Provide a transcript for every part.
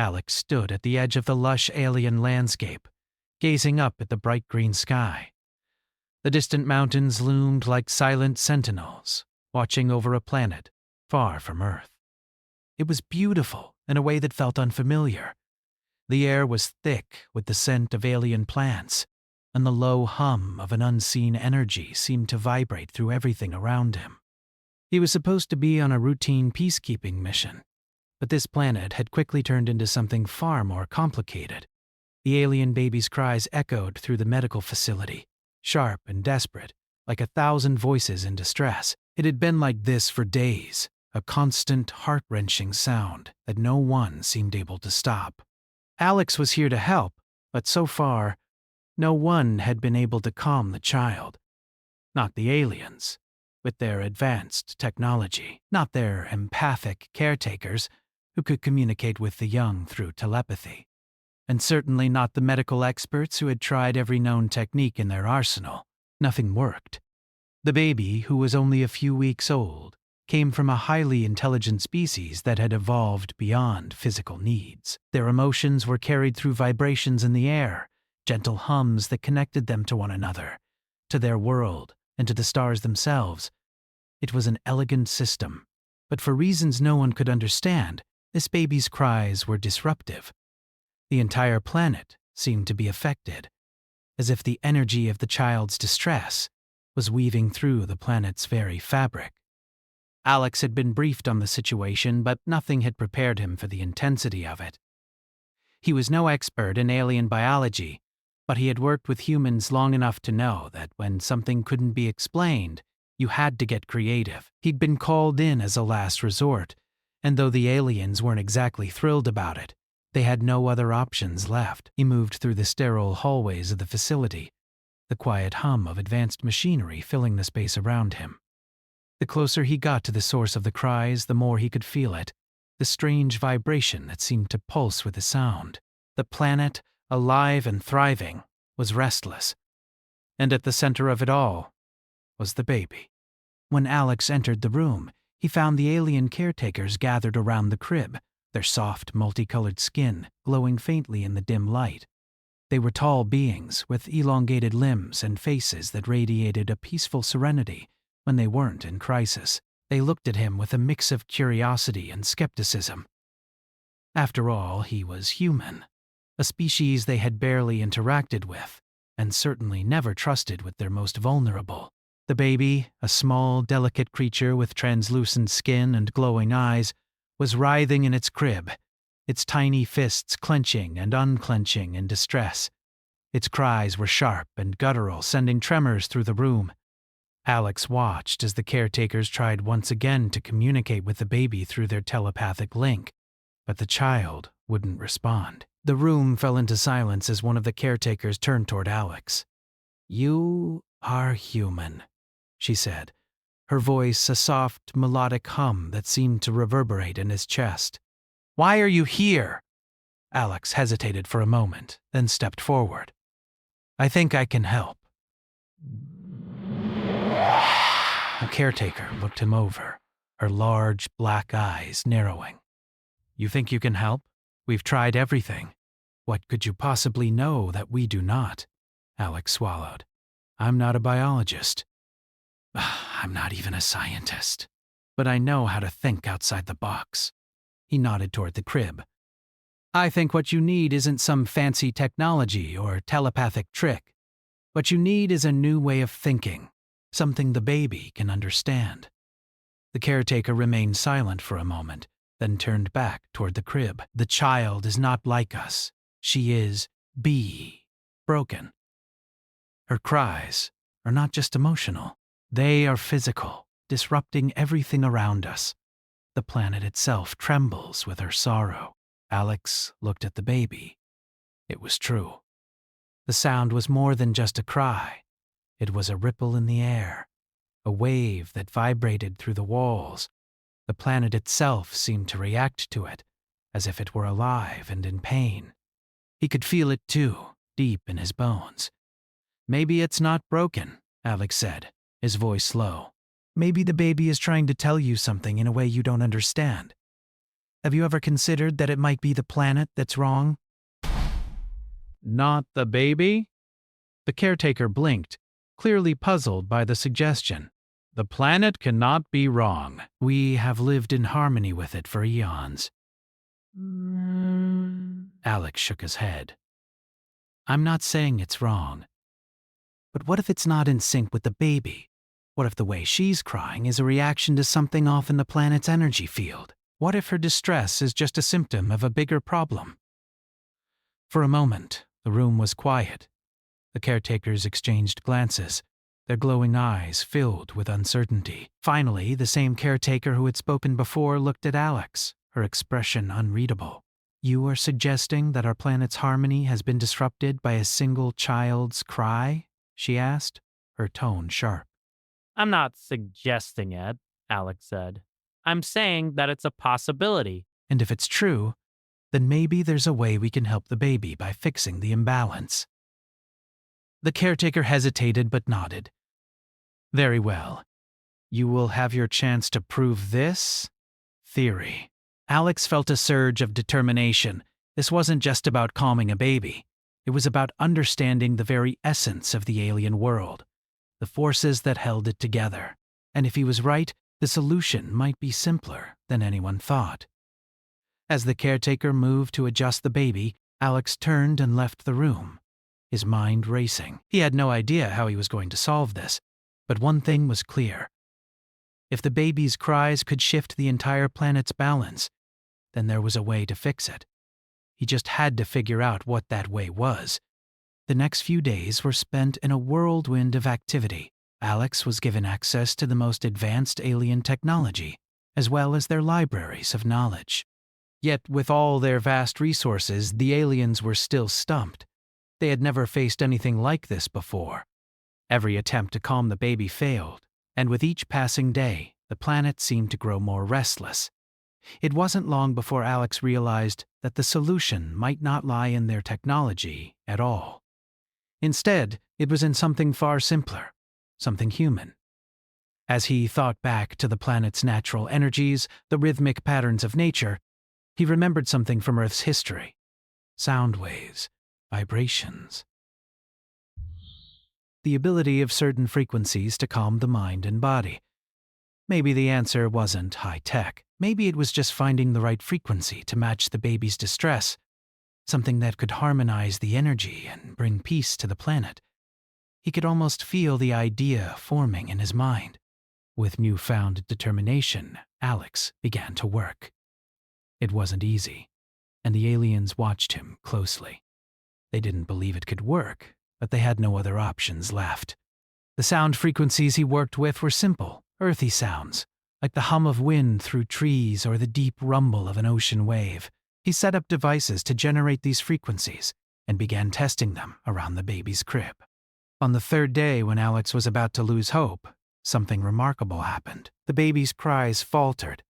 Alex stood at the edge of the lush alien landscape, gazing up at the bright green sky. The distant mountains loomed like silent sentinels, watching over a planet far from Earth. It was beautiful in a way that felt unfamiliar. The air was thick with the scent of alien plants, and the low hum of an unseen energy seemed to vibrate through everything around him. He was supposed to be on a routine peacekeeping mission, but this planet had quickly turned into something far more complicated. The alien baby's cries echoed through the medical facility, sharp and desperate, like 1,000 voices in distress. It had been like this for days, a constant, heart-wrenching sound that no one seemed able to stop. Alex was here to help, but so far, no one had been able to calm the child. Not the aliens, with their advanced technology, not their empathic caretakers who could communicate with the young through telepathy, and certainly not the medical experts who had tried every known technique in their arsenal. Nothing worked. The baby, who was only a few weeks old, came from a highly intelligent species that had evolved beyond physical needs. Their emotions were carried through vibrations in the air, gentle hums that connected them to one another, to their world, and to the stars themselves. It was an elegant system, but for reasons no one could understand, this baby's cries were disruptive. The entire planet seemed to be affected, as if the energy of the child's distress was weaving through the planet's very fabric. Alex had been briefed on the situation, but nothing had prepared him for the intensity of it. He was no expert in alien biology, but he had worked with humans long enough to know that when something couldn't be explained, you had to get creative. He'd been called in as a last resort, and though the aliens weren't exactly thrilled about it, they had no other options left. He moved through the sterile hallways of the facility, the quiet hum of advanced machinery filling the space around him. The closer he got to the source of the cries, the more he could feel it, the strange vibration that seemed to pulse with the sound. The planet, alive and thriving, was restless, and at the center of it all was the baby. When Alex entered the room, he found the alien caretakers gathered around the crib, their soft, multicolored skin glowing faintly in the dim light. They were tall beings with elongated limbs and faces that radiated a peaceful serenity when they weren't in crisis. They looked at him with a mix of curiosity and skepticism. After all, he was human, a species they had barely interacted with, and certainly never trusted with their most vulnerable. The baby, a small, delicate creature with translucent skin and glowing eyes, was writhing in its crib, its tiny fists clenching and unclenching in distress. Its cries were sharp and guttural, sending tremors through the room. Alex watched as the caretakers tried once again to communicate with the baby through their telepathic link, but the child wouldn't respond. The room fell into silence as one of the caretakers turned toward Alex. "You are human," she said, her voice a soft, melodic hum that seemed to reverberate in his chest. "Why are you here?" Alex hesitated for a moment, then stepped forward. "I think I can help." The caretaker looked him over, her large black eyes narrowing. "You think you can help? We've tried everything. What could you possibly know that we do not?" Alex swallowed. "I'm not a biologist. I'm not even a scientist. But I know how to think outside the box." He nodded toward the crib. "I think what you need isn't some fancy technology or telepathic trick. What you need is a new way of thinking, something the baby can understand." The caretaker remained silent for a moment, then turned back toward the crib. "The child is not like us. She is broken. Her cries are not just emotional. They are physical, disrupting everything around us. The planet itself trembles with her sorrow." Alex looked at the baby. It was true. The sound was more than just a cry. It was a ripple in the air, a wave that vibrated through the walls. The planet itself seemed to react to it, as if it were alive and in pain. He could feel it too, deep in his bones. "Maybe it's not broken," Alex said, his voice low. "Maybe the baby is trying to tell you something in a way you don't understand." Have you ever considered that it might be the planet that's wrong? Not the baby? The caretaker blinked, clearly puzzled by the suggestion. The planet cannot be wrong. We have lived in harmony with it for eons. Alex shook his head. I'm not saying it's wrong. But what if it's not in sync with the baby? What if the way she's crying is a reaction to something off in the planet's energy field? What if her distress is just a symptom of a bigger problem? For a moment, the room was quiet. The caretakers exchanged glances, their glowing eyes filled with uncertainty. Finally, the same caretaker who had spoken before looked at Alex, her expression unreadable. You are suggesting that our planet's harmony has been disrupted by a single child's cry? She asked, her tone sharp. I'm not suggesting it, Alex said. I'm saying that it's a possibility. And if it's true, then maybe there's a way we can help the baby by fixing the imbalance. The caretaker hesitated but nodded. Very well. You will have your chance to prove this theory. Alex felt a surge of determination. This wasn't just about calming a baby. It was about understanding the very essence of the alien world, the forces that held it together. And if he was right, the solution might be simpler than anyone thought. As the caretaker moved to adjust the baby, Alex turned and left the room, his mind racing. He had no idea how he was going to solve this, but one thing was clear. If the baby's cries could shift the entire planet's balance, then there was a way to fix it. He just had to figure out what that way was. The next few days were spent in a whirlwind of activity. Alex was given access to the most advanced alien technology, as well as their libraries of knowledge. Yet, with all their vast resources, the aliens were still stumped. They had never faced anything like this before. Every attempt to calm the baby failed, and with each passing day, the planet seemed to grow more restless. It wasn't long before Alex realized that the solution might not lie in their technology at all. Instead, it was in something far simpler, something human. As he thought back to the planet's natural energies, the rhythmic patterns of nature, he remembered something from Earth's history. Sound waves, vibrations. The ability of certain frequencies to calm the mind and body. Maybe the answer wasn't high-tech. Maybe it was just finding the right frequency to match the baby's distress, something that could harmonize the energy and bring peace to the planet. He could almost feel the idea forming in his mind. With newfound determination, Alex began to work. It wasn't easy, and the aliens watched him closely. They didn't believe it could work, but they had no other options left. The sound frequencies he worked with were simple, earthy sounds, like the hum of wind through trees or the deep rumble of an ocean wave. He set up devices to generate these frequencies and began testing them around the baby's crib. On the third day, when Alex was about to lose hope, something remarkable happened. The baby's cries faltered.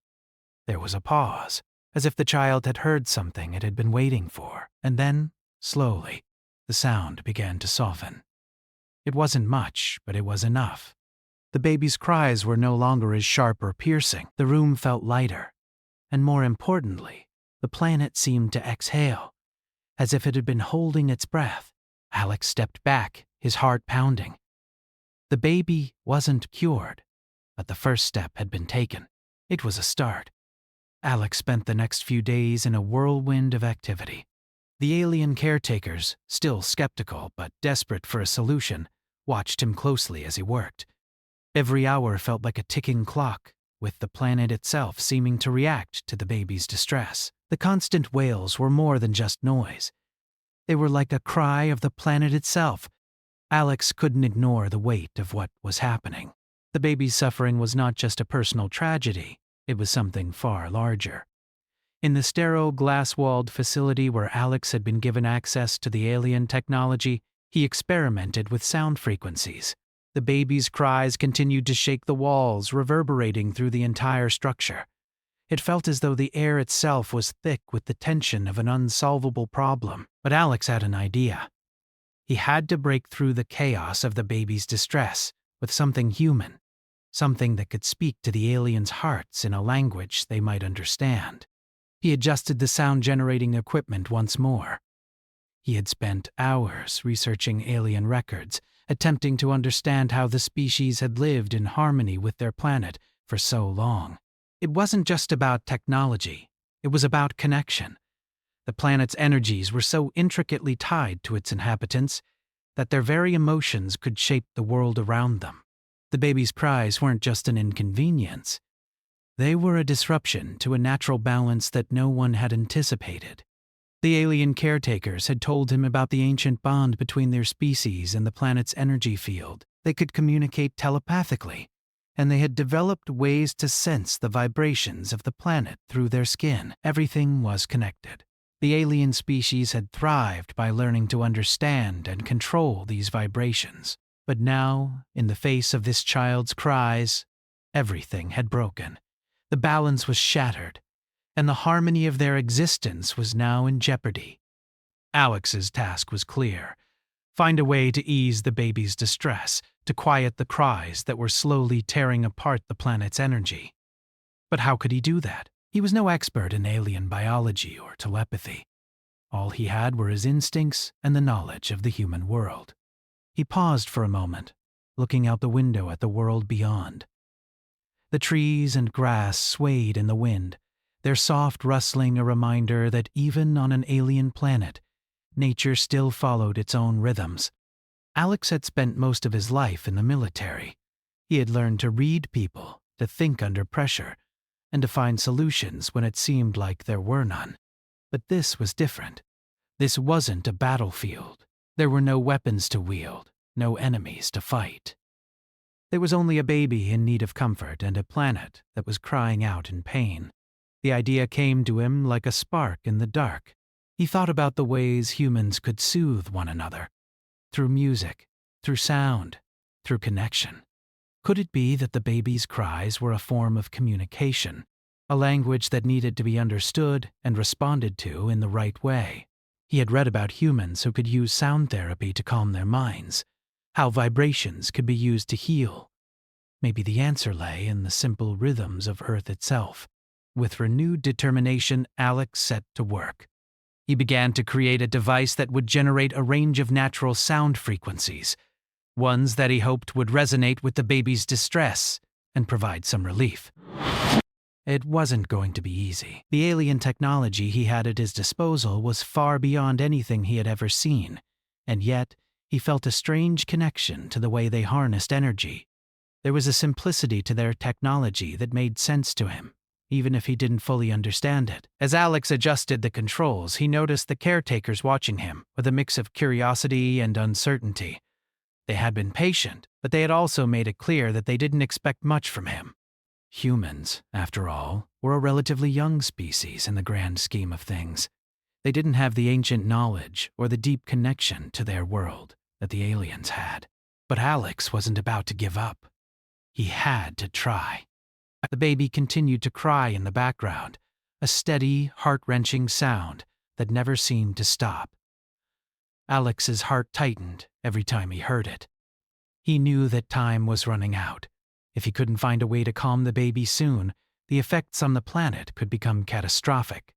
There was a pause, as if the child had heard something it had been waiting for, and then, slowly, the sound began to soften. It wasn't much, but it was enough. The baby's cries were no longer as sharp or piercing. The room felt lighter, and more importantly, the planet seemed to exhale, as if it had been holding its breath. Alex stepped back, his heart pounding. The baby wasn't cured, but the first step had been taken. It was a start. Alex spent the next few days in a whirlwind of activity. The alien caretakers, still skeptical but desperate for a solution, watched him closely as he worked. Every hour felt like a ticking clock, with the planet itself seeming to react to the baby's distress. The constant wails were more than just noise. They were like a cry of the planet itself. Alex couldn't ignore the weight of what was happening. The baby's suffering was not just a personal tragedy, it was something far larger. In the sterile, glass-walled facility where Alex had been given access to the alien technology, he experimented with sound frequencies. The baby's cries continued to shake the walls, reverberating through the entire structure. It felt as though the air itself was thick with the tension of an unsolvable problem. But Alex had an idea. He had to break through the chaos of the baby's distress with something human, something that could speak to the aliens' hearts in a language they might understand. He adjusted the sound-generating equipment once more. He had spent hours researching alien records, attempting to understand how the species had lived in harmony with their planet for so long. It wasn't just about technology, it was about connection. The planet's energies were so intricately tied to its inhabitants that their very emotions could shape the world around them. The baby's cries weren't just an inconvenience. They were a disruption to a natural balance that no one had anticipated. The alien caretakers had told him about the ancient bond between their species and the planet's energy field. They could communicate telepathically, and they had developed ways to sense the vibrations of the planet through their skin. Everything was connected. The alien species had thrived by learning to understand and control these vibrations. But now, in the face of this child's cries, everything had broken. The balance was shattered, and the harmony of their existence was now in jeopardy. Alex's task was clear: find a way to ease the baby's distress, to quiet the cries that were slowly tearing apart the planet's energy. But how could he do that? He was no expert in alien biology or telepathy. All he had were his instincts and the knowledge of the human world. He paused for a moment, looking out the window at the world beyond. The trees and grass swayed in the wind, their soft rustling a reminder that even on an alien planet, nature still followed its own rhythms. Alex had spent most of his life in the military. He had learned to read people, to think under pressure, and to find solutions when it seemed like there were none. But this was different. This wasn't a battlefield. There were no weapons to wield, no enemies to fight. There was only a baby in need of comfort and a planet that was crying out in pain. The idea came to him like a spark in the dark. He thought about the ways humans could soothe one another. Through music, through sound, through connection. Could it be that the baby's cries were a form of communication, a language that needed to be understood and responded to in the right way? He had read about humans who could use sound therapy to calm their minds, how vibrations could be used to heal. Maybe the answer lay in the simple rhythms of Earth itself. With renewed determination, Alex set to work. He began to create a device that would generate a range of natural sound frequencies, ones that he hoped would resonate with the baby's distress and provide some relief. It wasn't going to be easy. The alien technology he had at his disposal was far beyond anything he had ever seen, and yet he felt a strange connection to the way they harnessed energy. There was a simplicity to their technology that made sense to him, even if he didn't fully understand it. As Alex adjusted the controls, he noticed the caretakers watching him with a mix of curiosity and uncertainty. They had been patient, but they had also made it clear that they didn't expect much from him. Humans, after all, were a relatively young species in the grand scheme of things. They didn't have the ancient knowledge or the deep connection to their world that the aliens had. But Alex wasn't about to give up. He had to try. The baby continued to cry in the background, a steady, heart-wrenching sound that never seemed to stop. Alex's heart tightened every time he heard it. He knew that time was running out. If he couldn't find a way to calm the baby soon, the effects on the planet could become catastrophic.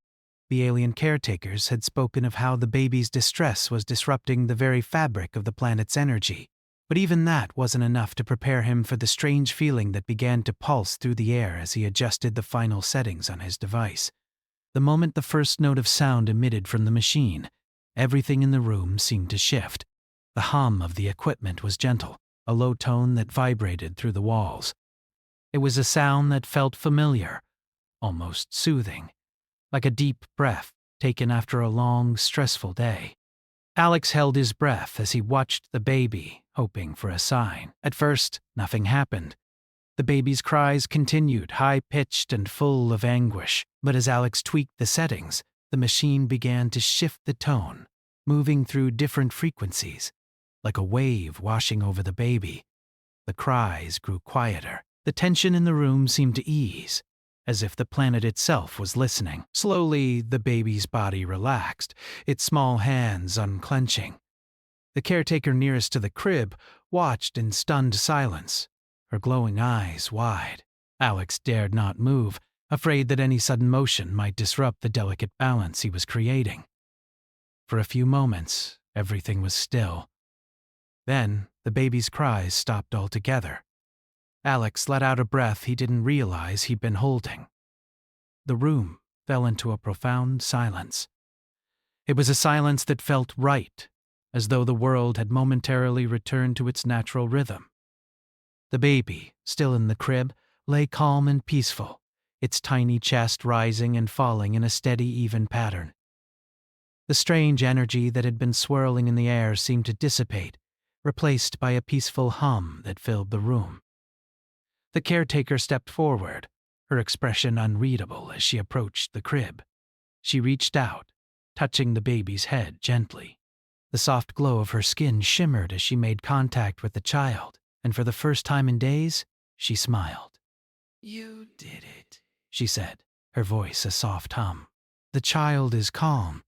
The alien caretakers had spoken of how the baby's distress was disrupting the very fabric of the planet's energy. But even that wasn't enough to prepare him for the strange feeling that began to pulse through the air as he adjusted the final settings on his device. The moment the first note of sound emitted from the machine, everything in the room seemed to shift. The hum of the equipment was gentle, a low tone that vibrated through the walls. It was a sound that felt familiar, almost soothing, like a deep breath taken after a long, stressful day. Alex held his breath as he watched the baby, hoping for a sign. At first, nothing happened. The baby's cries continued, high-pitched and full of anguish. But as Alex tweaked the settings, the machine began to shift the tone, moving through different frequencies. Like a wave washing over the baby, the cries grew quieter. The tension in the room seemed to ease, as if the planet itself was listening. Slowly, the baby's body relaxed, its small hands unclenching. The caretaker nearest to the crib watched in stunned silence, her glowing eyes wide. Alex dared not move, afraid that any sudden motion might disrupt the delicate balance he was creating. For a few moments, everything was still. Then, the baby's cries stopped altogether. Alex let out a breath he didn't realize he'd been holding. The room fell into a profound silence. It was a silence that felt right, as though the world had momentarily returned to its natural rhythm. The baby, still in the crib, lay calm and peaceful, its tiny chest rising and falling in a steady, even pattern. The strange energy that had been swirling in the air seemed to dissipate, replaced by a peaceful hum that filled the room. The caretaker stepped forward, her expression unreadable as she approached the crib. She reached out, touching the baby's head gently. The soft glow of her skin shimmered as she made contact with the child, and for the first time in days, she smiled. "You did it," she said, her voice a soft hum. "The child is calm."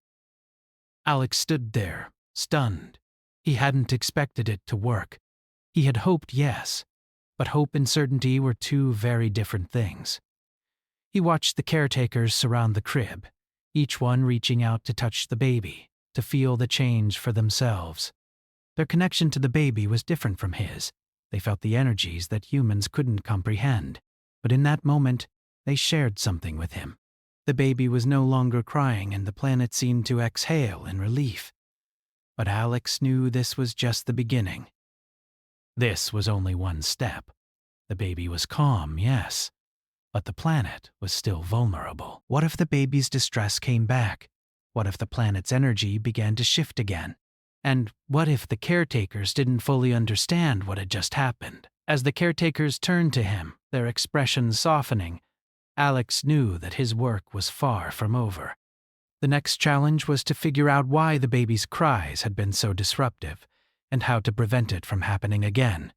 Alex stood there, stunned. He hadn't expected it to work. He had hoped, yes, but hope and certainty were two very different things. He watched the caretakers surround the crib, each one reaching out to touch the baby, to feel the change for themselves. Their connection to the baby was different from his. They felt the energies that humans couldn't comprehend, but in that moment, they shared something with him. The baby was no longer crying and the planet seemed to exhale in relief. But Alex knew this was just the beginning. This was only one step. The baby was calm, yes, but the planet was still vulnerable. What if the baby's distress came back? What if the planet's energy began to shift again? And what if the caretakers didn't fully understand what had just happened? As the caretakers turned to him, their expressions softening, Alex knew that his work was far from over. The next challenge was to figure out why the baby's cries had been so disruptive, and how to prevent it from happening again.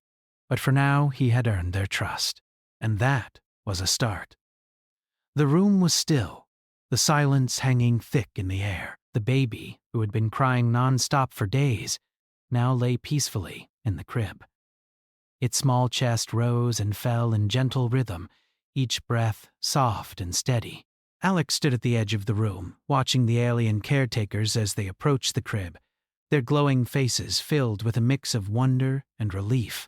But for now, he had earned their trust, and that was a start. The room was still, the silence hanging thick in the air. The baby, who had been crying nonstop for days, now lay peacefully in the crib. Its small chest rose and fell in gentle rhythm, each breath soft and steady. Alex stood at the edge of the room, watching the alien caretakers as they approached the crib, their glowing faces filled with a mix of wonder and relief.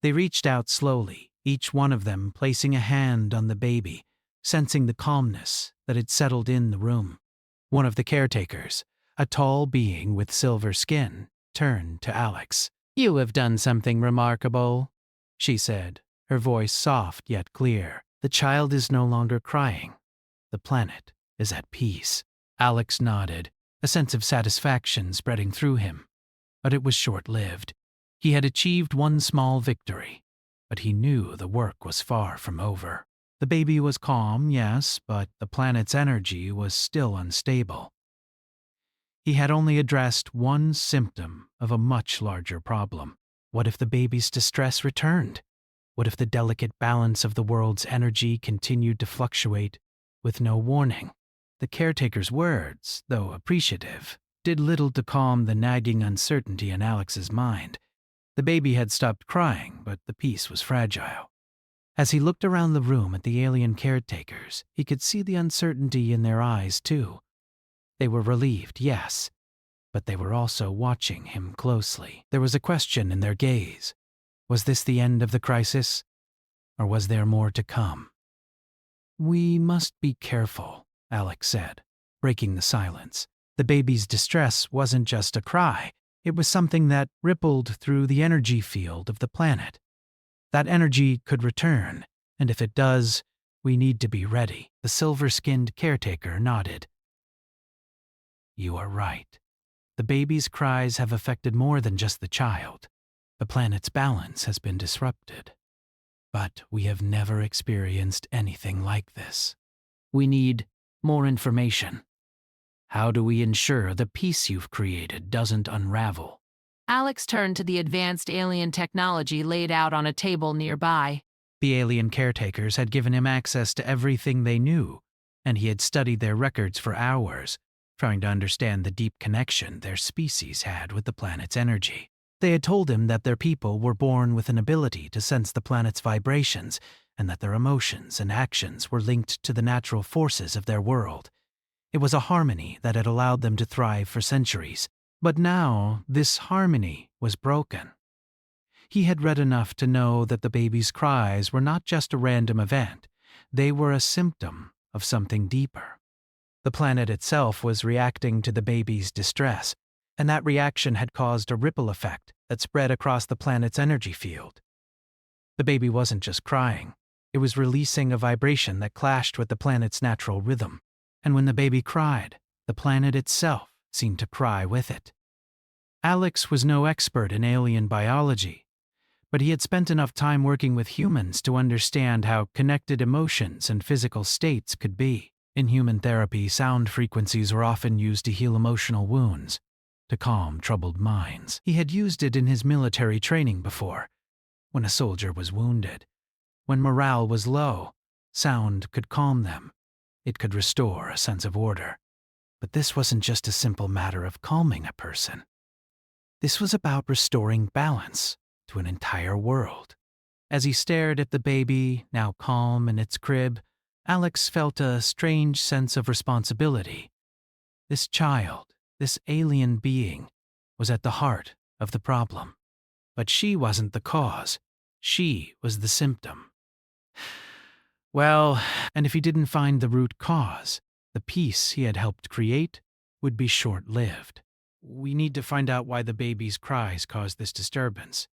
They reached out slowly, each one of them placing a hand on the baby, sensing the calmness that had settled in the room. One of the caretakers, a tall being with silver skin, turned to Alex. "You have done something remarkable," she said, her voice soft yet clear. "The child is no longer crying. The planet is at peace." Alex nodded, a sense of satisfaction spreading through him. But it was short-lived. He had achieved one small victory, but he knew the work was far from over. The baby was calm, yes, but the planet's energy was still unstable. He had only addressed one symptom of a much larger problem. What if the baby's distress returned? What if the delicate balance of the world's energy continued to fluctuate with no warning? The caretaker's words, though appreciative, did little to calm the nagging uncertainty in Alex's mind. The baby had stopped crying, but the peace was fragile. As he looked around the room at the alien caretakers, he could see the uncertainty in their eyes, too. They were relieved, yes, but they were also watching him closely. There was a question in their gaze. Was this the end of the crisis, or was there more to come? "We must be careful," Alex said, breaking the silence. The baby's distress wasn't just a cry. It was something that rippled through the energy field of the planet. That energy could return, and if it does, we need to be ready. The silver-skinned caretaker nodded. "You are right. The baby's cries have affected more than just the child. The planet's balance has been disrupted. But we have never experienced anything like this. We need more information. How do we ensure the peace you've created doesn't unravel?" Alex turned to the advanced alien technology laid out on a table nearby. The alien caretakers had given him access to everything they knew, and he had studied their records for hours, trying to understand the deep connection their species had with the planet's energy. They had told him that their people were born with an ability to sense the planet's vibrations and that their emotions and actions were linked to the natural forces of their world. It was a harmony that had allowed them to thrive for centuries. But now, this harmony was broken. He had read enough to know that the baby's cries were not just a random event. They were a symptom of something deeper. The planet itself was reacting to the baby's distress, and that reaction had caused a ripple effect that spread across the planet's energy field. The baby wasn't just crying. It was releasing a vibration that clashed with the planet's natural rhythm. And when the baby cried, the planet itself seemed to cry with it. Alex was no expert in alien biology, but he had spent enough time working with humans to understand how connected emotions and physical states could be. In human therapy, sound frequencies were often used to heal emotional wounds, to calm troubled minds. He had used it in his military training before. When a soldier was wounded, when morale was low, sound could calm them. It could restore a sense of order. But this wasn't just a simple matter of calming a person. This was about restoring balance to an entire world. As he stared at the baby, now calm in its crib, Alex felt a strange sense of responsibility. This child, this alien being, was at the heart of the problem. But she wasn't the cause. She was the symptom. Well, and if he didn't find the root cause, the peace he had helped create would be short-lived. "We need to find out why the baby's cries caused this disturbance,"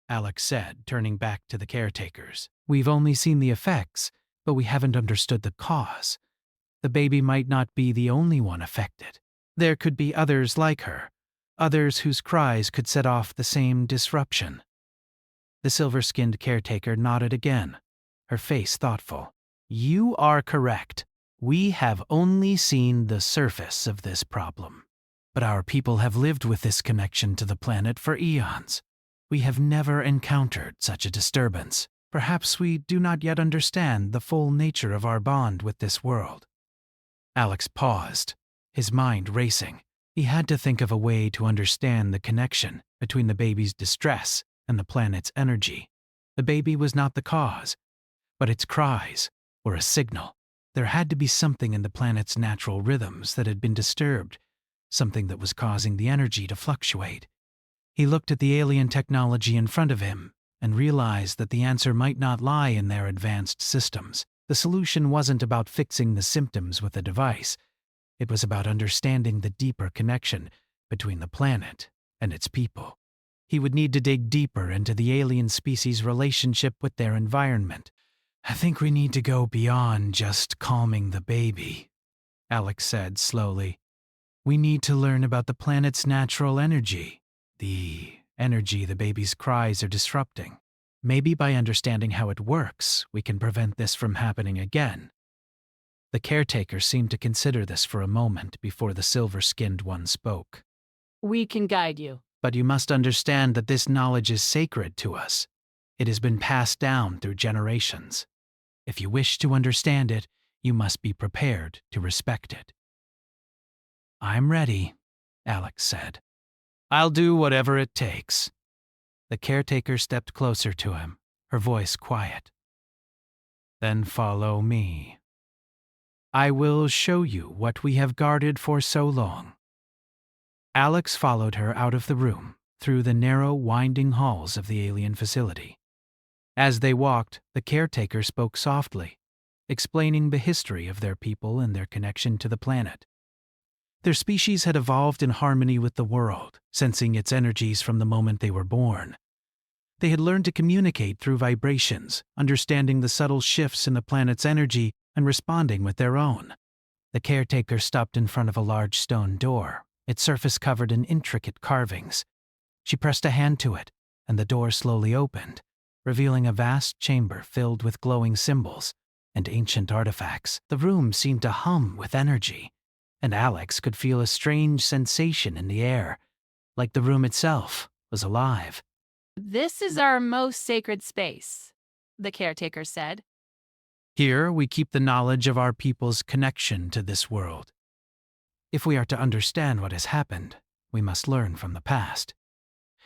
Alex said, turning back to the caretakers. "We've only seen the effects, but we haven't understood the cause. The baby might not be the only one affected. There could be others like her, others whose cries could set off the same disruption." The silver-skinned caretaker nodded again, her face thoughtful. "You are correct. We have only seen the surface of this problem. But our people have lived with this connection to the planet for eons. We have never encountered such a disturbance. Perhaps we do not yet understand the full nature of our bond with this world." Alex paused, his mind racing. He had to think of a way to understand the connection between the baby's distress and the planet's energy. The baby was not the cause, but its cries were a signal. There had to be something in the planet's natural rhythms that had been disturbed, something that was causing the energy to fluctuate. He looked at the alien technology in front of him and realized that the answer might not lie in their advanced systems. The solution wasn't about fixing the symptoms with a device. It was about understanding the deeper connection between the planet and its people. He would need to dig deeper into the alien species' relationship with their environment. "I think we need to go beyond just calming the baby," Alex said slowly. "We need to learn about the planet's natural energy, the energy the baby's cries are disrupting. Maybe by understanding how it works, we can prevent this from happening again." The caretaker seemed to consider this for a moment before the silver-skinned one spoke. "We can guide you." "But you must understand that this knowledge is sacred to us. It has been passed down through generations. If you wish to understand it, you must be prepared to respect it." "I'm ready," Alex said. "I'll do whatever it takes." The caretaker stepped closer to him, her voice quiet. "Then follow me. I will show you what we have guarded for so long." Alex followed her out of the room, through the narrow, winding halls of the alien facility. As they walked, the caretaker spoke softly, explaining the history of their people and their connection to the planet. Their species had evolved in harmony with the world, sensing its energies from the moment they were born. They had learned to communicate through vibrations, understanding the subtle shifts in the planet's energy and responding with their own. The caretaker stopped in front of a large stone door, its surface covered in intricate carvings. She pressed a hand to it, and the door slowly opened, revealing a vast chamber filled with glowing symbols and ancient artifacts. The room seemed to hum with energy, and Alex could feel a strange sensation in the air, like the room itself was alive. "This is our most sacred space," the caretaker said. "Here we keep the knowledge of our people's connection to this world. If we are to understand what has happened, we must learn from the past."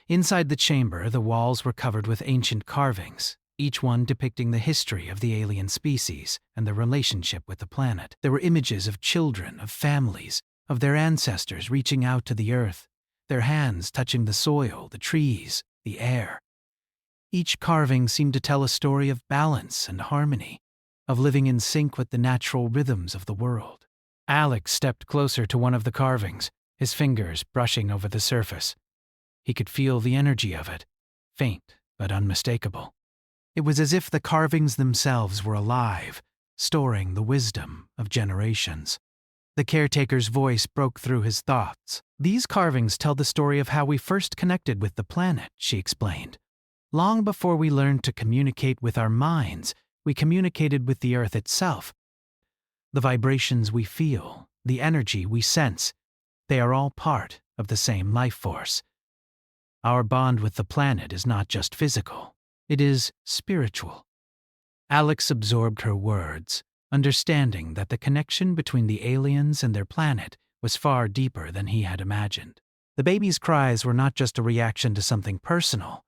Inside the chamber, the walls were covered with ancient carvings, each one depicting the history of the alien species and their relationship with the planet. There were images of children, of families, of their ancestors reaching out to the earth, their hands touching the soil, the trees, the air. Each carving seemed to tell a story of balance and harmony, of living in sync with the natural rhythms of the world. Alex stepped closer to one of the carvings, his fingers brushing over the surface. He could feel the energy of it, faint but unmistakable. It was as if the carvings themselves were alive, storing the wisdom of generations. The caretaker's voice broke through his thoughts. "These carvings tell the story of how we first connected with the planet," she explained. "Long before we learned to communicate with our minds, we communicated with the earth itself. The vibrations we feel, the energy we sense, they are all part of the same life force. Our bond with the planet is not just physical, it is spiritual." Alex absorbed her words, understanding that the connection between the aliens and their planet was far deeper than he had imagined. The baby's cries were not just a reaction to something personal.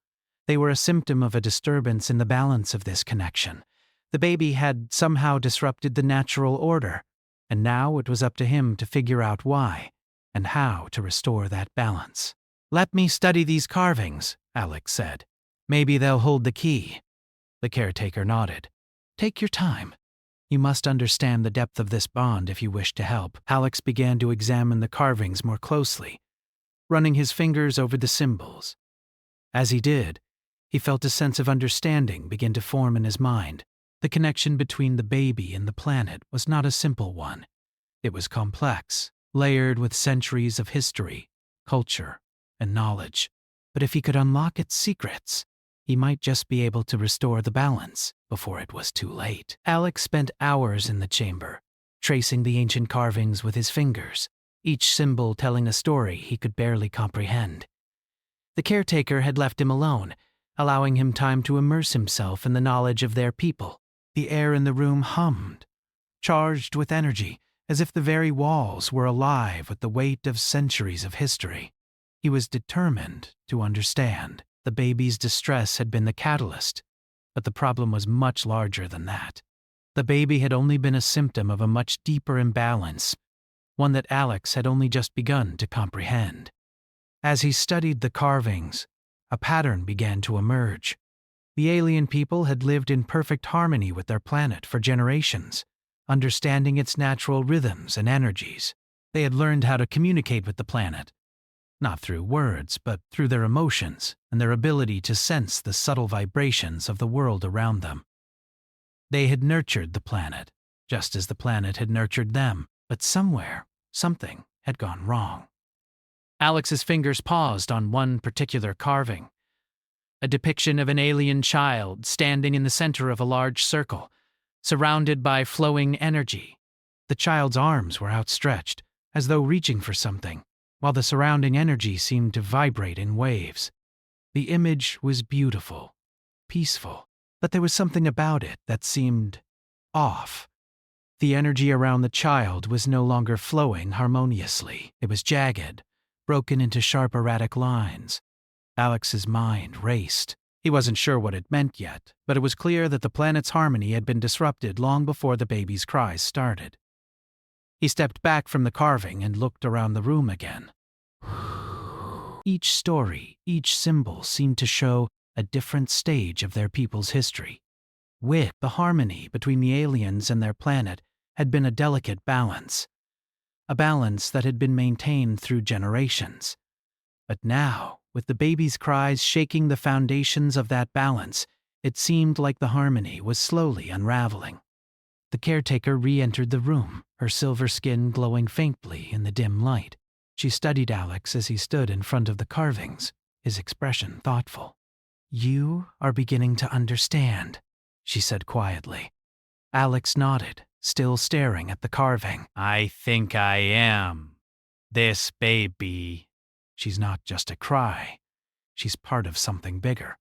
They were a symptom of a disturbance in the balance of this connection. The baby had somehow disrupted the natural order, and now it was up to him to figure out why and how to restore that balance. "Let me study these carvings," Alex said. "Maybe they'll hold the key." The caretaker nodded. "Take your time. You must understand the depth of this bond if you wish to help." Alex began to examine the carvings more closely, running his fingers over the symbols. As he did, he felt a sense of understanding begin to form in his mind. The connection between the baby and the planet was not a simple one. It was complex, layered with centuries of history, culture, and knowledge. But if he could unlock its secrets, he might just be able to restore the balance before it was too late. Alex spent hours in the chamber, tracing the ancient carvings with his fingers, each symbol telling a story he could barely comprehend. The caretaker had left him alone, allowing him time to immerse himself in the knowledge of their people. The air in the room hummed, charged with energy, as if the very walls were alive with the weight of centuries of history. He was determined to understand. The baby's distress had been the catalyst, but the problem was much larger than that. The baby had only been a symptom of a much deeper imbalance, one that Alex had only just begun to comprehend. As he studied the carvings, a pattern began to emerge. The alien people had lived in perfect harmony with their planet for generations, understanding its natural rhythms and energies. They had learned how to communicate with the planet, not through words, but through their emotions and their ability to sense the subtle vibrations of the world around them. They had nurtured the planet, just as the planet had nurtured them, but somewhere, something had gone wrong. Alex's fingers paused on one particular carving, a depiction of an alien child standing in the center of a large circle, surrounded by flowing energy. The child's arms were outstretched, as though reaching for something, while the surrounding energy seemed to vibrate in waves. The image was beautiful, peaceful, but there was something about it that seemed off. The energy around the child was no longer flowing harmoniously. It was jagged, broken into sharp erratic lines. Alex's mind raced. He wasn't sure what it meant yet, but it was clear that the planet's harmony had been disrupted long before the baby's cries started. He stepped back from the carving and looked around the room again. Each story, each symbol seemed to show a different stage of their people's history. With the harmony between the aliens and their planet had been a delicate balance, a balance that had been maintained through generations. But now, with the baby's cries shaking the foundations of that balance, it seemed like the harmony was slowly unraveling. The caretaker re-entered the room, her silver skin glowing faintly in the dim light. She studied Alex as he stood in front of the carvings, his expression thoughtful. "You are beginning to understand," she said quietly. Alex nodded, still staring at the carving. "I think I am. This baby. She's not just a cry. She's part of something bigger.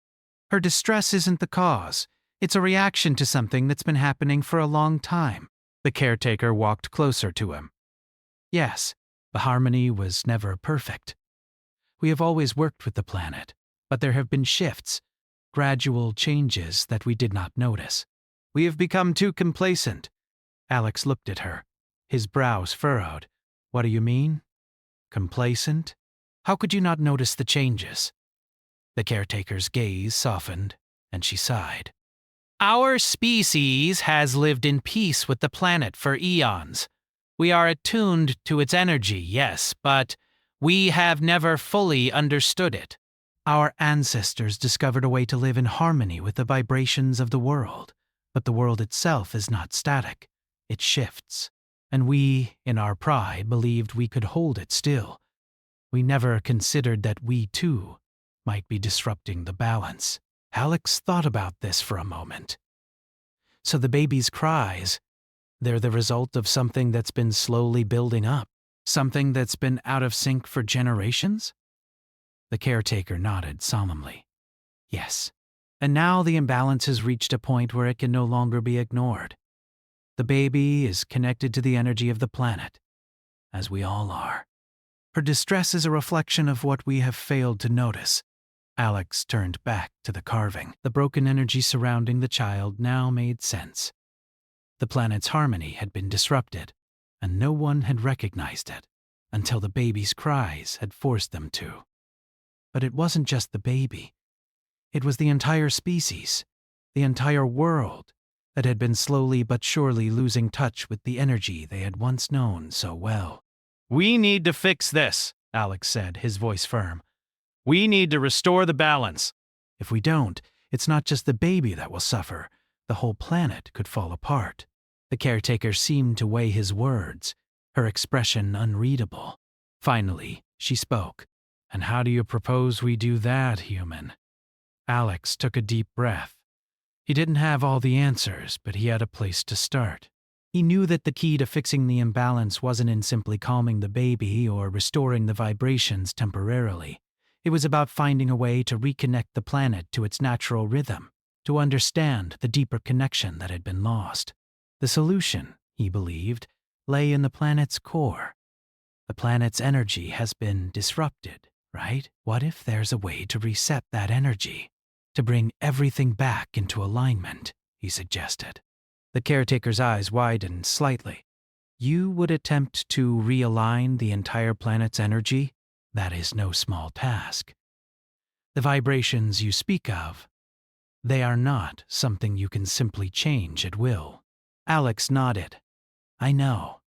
Her distress isn't the cause. It's a reaction to something that's been happening for a long time." The caretaker walked closer to him. "Yes, the harmony was never perfect. We have always worked with the planet, but there have been shifts, gradual changes that we did not notice. We have become too complacent. Alex looked at her, his brows furrowed. What do you mean? Complacent? How could you not notice the changes? The caretaker's gaze softened, and she sighed. Our species has lived in peace with the planet for eons. We are attuned to its energy, yes, but we have never fully understood it. Our ancestors discovered a way to live in harmony with the vibrations of the world, but the world itself is not static. It shifts, and we, in our pride, believed we could hold it still. We never considered that we, too, might be disrupting the balance. Alex thought about this for a moment. So the baby's cries, they're the result of something that's been slowly building up, something that's been out of sync for generations? The caretaker nodded solemnly. Yes, and now the imbalance has reached a point where it can no longer be ignored. The baby is connected to the energy of the planet, as we all are. Her distress is a reflection of what we have failed to notice. Alex turned back to the carving. The broken energy surrounding the child now made sense. The planet's harmony had been disrupted, and no one had recognized it until the baby's cries had forced them to. But it wasn't just the baby. It was the entire species, the entire world, that had been slowly but surely losing touch with the energy they had once known so well. We need to fix this, Alex said, his voice firm. We need to restore the balance. If we don't, it's not just the baby that will suffer. The whole planet could fall apart. The caretaker seemed to weigh his words, her expression unreadable. Finally, she spoke. And how do you propose we do that, human? Alex took a deep breath. He didn't have all the answers, but he had a place to start. He knew that the key to fixing the imbalance wasn't in simply calming the baby or restoring the vibrations temporarily. It was about finding a way to reconnect the planet to its natural rhythm, to understand the deeper connection that had been lost. The solution, he believed, lay in the planet's core. The planet's energy has been disrupted, right? What if there's a way to reset that energy? To bring everything back into alignment, he suggested. The caretaker's eyes widened slightly. You would attempt to realign the entire planet's energy? That is no small task. The vibrations you speak of, they are not something you can simply change at will. Alex nodded. I know.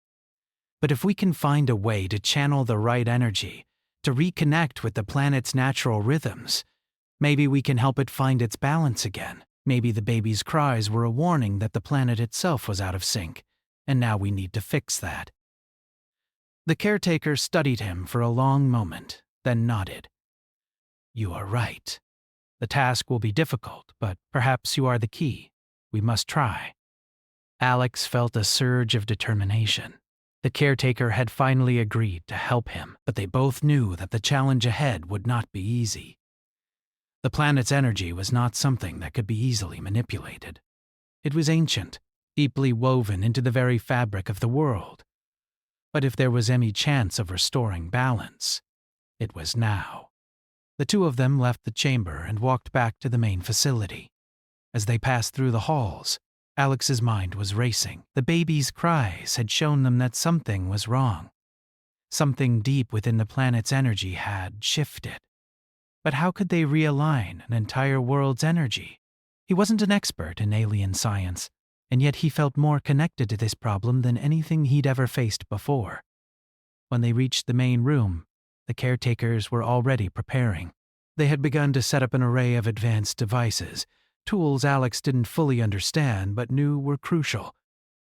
But if we can find a way to channel the right energy, to reconnect with the planet's natural rhythms, maybe we can help it find its balance again. Maybe the baby's cries were a warning that the planet itself was out of sync, and now we need to fix that. The caretaker studied him for a long moment, then nodded. You are right. The task will be difficult, but perhaps you are the key. We must try. Alex felt a surge of determination. The caretaker had finally agreed to help him, but they both knew that the challenge ahead would not be easy. The planet's energy was not something that could be easily manipulated. It was ancient, deeply woven into the very fabric of the world. But if there was any chance of restoring balance, it was now. The two of them left the chamber and walked back to the main facility. As they passed through the halls, Alex's mind was racing. The baby's cries had shown them that something was wrong. Something deep within the planet's energy had shifted. But how could they realign an entire world's energy? He wasn't an expert in alien science, and yet he felt more connected to this problem than anything he'd ever faced before. When they reached the main room, the caretakers were already preparing. They had begun to set up an array of advanced devices, tools Alex didn't fully understand but knew were crucial.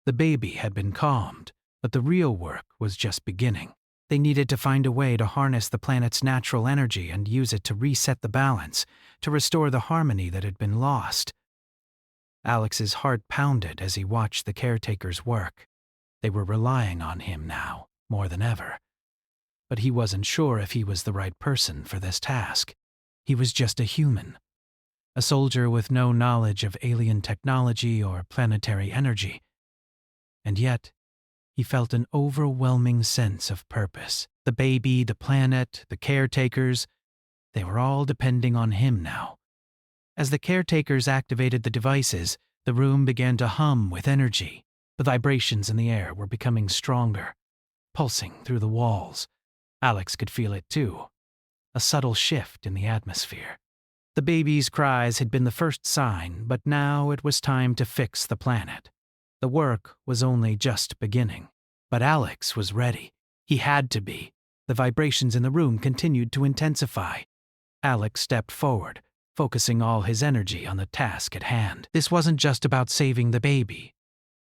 The baby had been calmed, but the real work was just beginning. They needed to find a way to harness the planet's natural energy and use it to reset the balance, to restore the harmony that had been lost. Alex's heart pounded as he watched the caretakers work. They were relying on him now, more than ever. But he wasn't sure if he was the right person for this task. He was just a human. A soldier with no knowledge of alien technology or planetary energy. And yet, he felt an overwhelming sense of purpose. The baby, the planet, the caretakers, they were all depending on him now. As the caretakers activated the devices, the room began to hum with energy. The vibrations in the air were becoming stronger, pulsing through the walls. Alex could feel it too, a subtle shift in the atmosphere. The baby's cries had been the first sign, but now it was time to fix the planet. The work was only just beginning. But Alex was ready. He had to be. The vibrations in the room continued to intensify. Alex stepped forward, focusing all his energy on the task at hand. This wasn't just about saving the baby.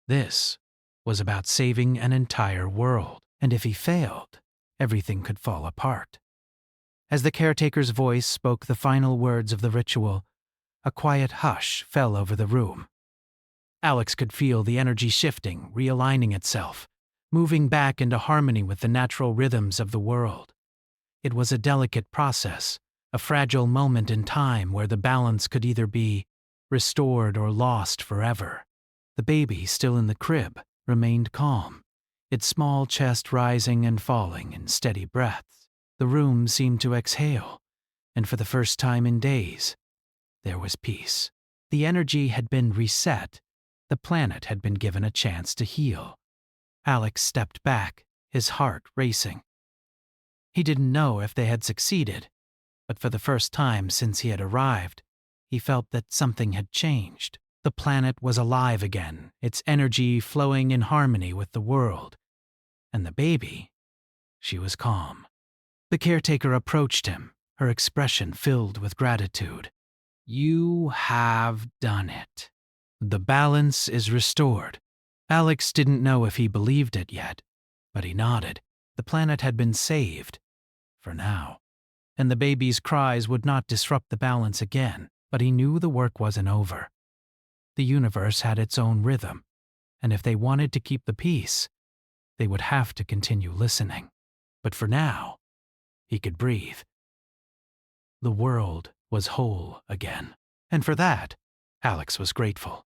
This was about saving an entire world. And if he failed, everything could fall apart. As the caretaker's voice spoke the final words of the ritual, a quiet hush fell over the room. Alex could feel the energy shifting, realigning itself, moving back into harmony with the natural rhythms of the world. It was a delicate process, a fragile moment in time where the balance could either be restored or lost forever. The baby, still in the crib, remained calm, its small chest rising and falling in steady breaths. The room seemed to exhale, and for the first time in days, there was peace. The energy had been reset. The planet had been given a chance to heal. Alex stepped back, his heart racing. He didn't know if they had succeeded, but for the first time since he had arrived, he felt that something had changed. The planet was alive again, its energy flowing in harmony with the world. And the baby, she was calm. The caretaker approached him, her expression filled with gratitude. "You have done it. The balance is restored." Alex didn't know if he believed it yet, but he nodded. The planet had been saved, for now. And the baby's cries would not disrupt the balance again, but he knew the work wasn't over. The universe had its own rhythm, and if they wanted to keep the peace, they would have to continue listening. But for now, he could breathe. The world was whole again, and for that, Alex was grateful.